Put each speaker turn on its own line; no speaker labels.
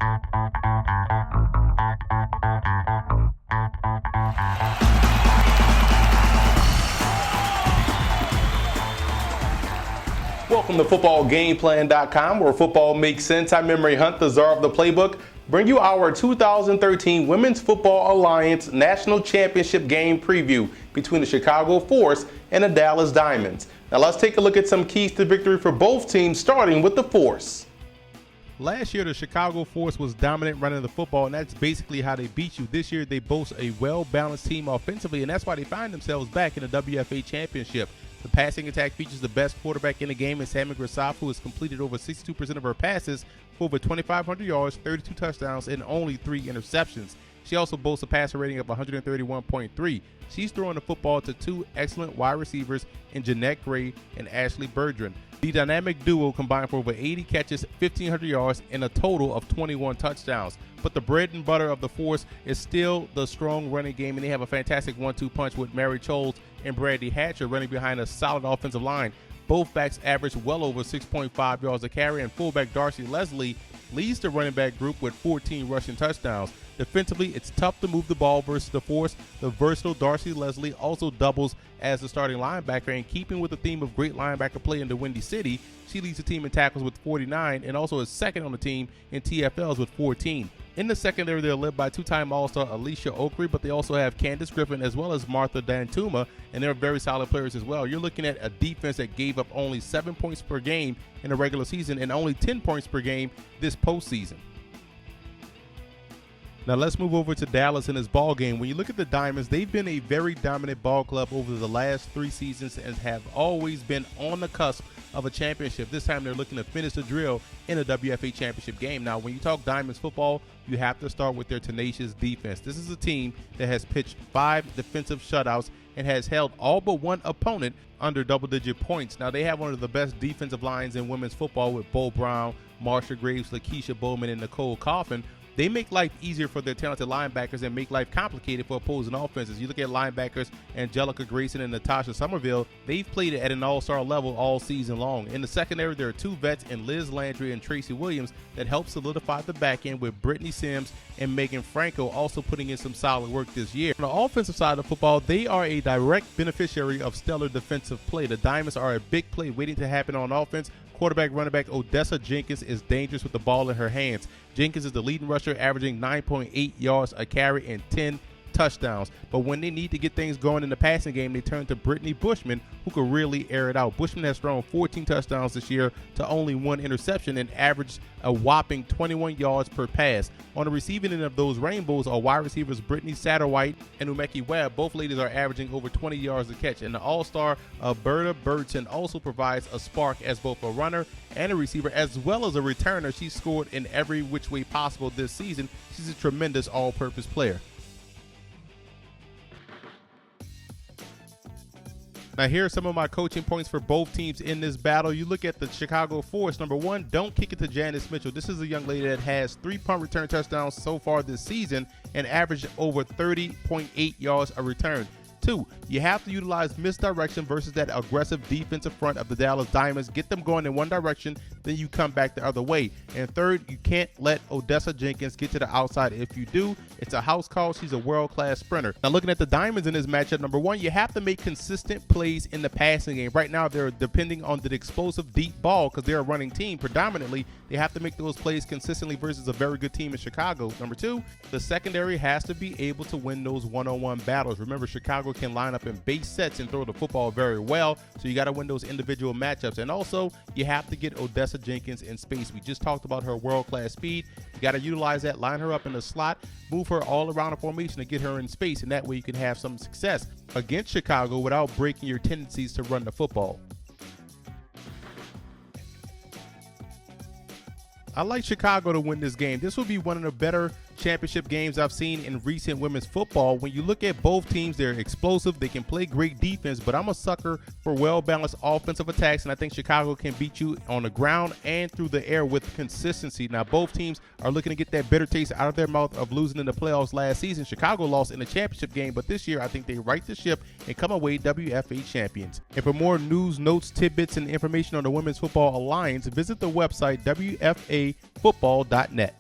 Welcome to footballgameplan.com, where football makes sense. I'm Memory Hunt, the czar of the playbook. Bring you our 2013 Women's Football Alliance National Championship game preview between the Chicago Force and the Dallas Diamonds. Now let's take a look at some keys to victory for both teams, starting with the Force.
Last year, the Chicago Force was dominant running the football, and that's basically how they beat you. This year, they boast a well-balanced team offensively, and that's why they find themselves back in the WFA championship. The passing attack features the best quarterback in the game in Sammy Grasaf, who has completed over 62% of her passes for over 2,500 yards, 32 touchdowns, and only 3 interceptions. She also boasts a passer rating of 131.3. She's throwing the football to 2 excellent wide receivers in Jeanette Gray and Ashley Bergeron. The dynamic duo combined for over 80 catches, 1,500 yards, and a total of 21 touchdowns. But the bread and butter of the Force is still the strong running game, and they have a fantastic 1-2 punch with Mary Choles and Brandy Hatcher running behind a solid offensive line. Both backs average well over 6.5 yards a carry, and fullback Darcy Leslie leads the running back group with 14 rushing touchdowns. Defensively, it's tough to move the ball versus the Force. The versatile Darcy Leslie also doubles as the starting linebacker, and keeping with the theme of great linebacker play in the Windy City, she leads the team in tackles with 49 and also is second on the team in TFLs with 14. In the secondary, they're led by 2-time All-Star Alicia Oakley, but they also have Candace Griffin as well as Martha Dantuma, and they're very solid players as well. You're looking at a defense that gave up only 7 points per game in the regular season and only 10 points per game this postseason. Now let's move over to Dallas in this ball game. When you look at the Diamonds, they've been a very dominant ball club over the last 3 seasons and have always been on the cusp of a championship. This time they're looking to finish the drill in a WFA championship game. Now, when you talk Diamonds football, you have to start with their tenacious defense. This is a team that has pitched 5 defensive shutouts and has held all but one opponent under double-digit points. Now, they have one of the best defensive lines in women's football with Bo Brown, Marsha Graves, Lakeisha Bowman, and Nicole Coffin. They make life easier for their talented linebackers and make life complicated for opposing offenses. You look at linebackers Angelica Grayson and Natasha Somerville, they've played at an all-star level all season long. In the secondary, there are 2 vets in Liz Landry and Tracy Williams that help solidify the back end, with Brittany Sims and Megan Franco also putting in some solid work this year. On the offensive side of football, they are a direct beneficiary of stellar defensive play. The Diamonds are a big play waiting to happen on offense. Quarterback running back Odessa Jenkins is dangerous with the ball in her hands. Jenkins is the leading rusher, averaging 9.8 yards a carry and 10 touchdowns. But when they need to get things going in the passing game, they turn to Brittany Bushman, who could really air it out. Bushman has thrown 14 touchdowns this year to only 1 interception and averaged a whopping 21 yards per pass. On the receiving end of those rainbows are wide receivers Brittany Satterwhite and Umeki Webb. Both ladies are averaging over 20 yards a catch. And the all-star Berta Burton also provides a spark as both a runner and a receiver, as well as a returner. She's scored in every which way possible this season. She's a tremendous all-purpose player. Now, here are some of my coaching points for both teams in this battle. You look at the Chicago Force. Number 1, don't kick it to Janice Mitchell. This is a young lady that has 3 punt return touchdowns so far this season and averaged over 30.8 yards a return. 2, you have to utilize misdirection versus that aggressive defensive front of the Dallas Diamonds. Get them going in one direction, then you come back the other way. And 3rd, you can't let Odessa Jenkins get to the outside. If you do, it's a house call. She's a world-class sprinter. Now, looking at the Diamonds in this matchup, number 1, you have to make consistent plays in the passing game. Right now, they're depending on the explosive deep ball because they're a running team. Predominantly, they have to make those plays consistently versus a very good team in Chicago. Number 2, the secondary has to be able to win those one-on-one battles. Remember, Chicago can line up in base sets and throw the football very well, so you got to win those individual matchups. And also, you have to get Odessa Jenkins in space. We just talked about her world-class speed. You got to utilize that, line her up in the slot, move her all around the formation to get her in space, and that way you can have some success against Chicago without breaking your tendencies to run the football. I like Chicago to win this game. This will be one of the better championship games I've seen in recent women's football. When you look at both teams, they're explosive. They can play great defense, but I'm a sucker for well-balanced offensive attacks, and I think Chicago can beat you on the ground and through the air with consistency. Now, both teams are looking to get that bitter taste out of their mouth of losing in the playoffs last season. Chicago lost in the championship game, but this year I think they right the ship and come away WFA champions. And for more news, notes, tidbits, and information on the Women's Football Alliance, visit the website WFAfootball.net.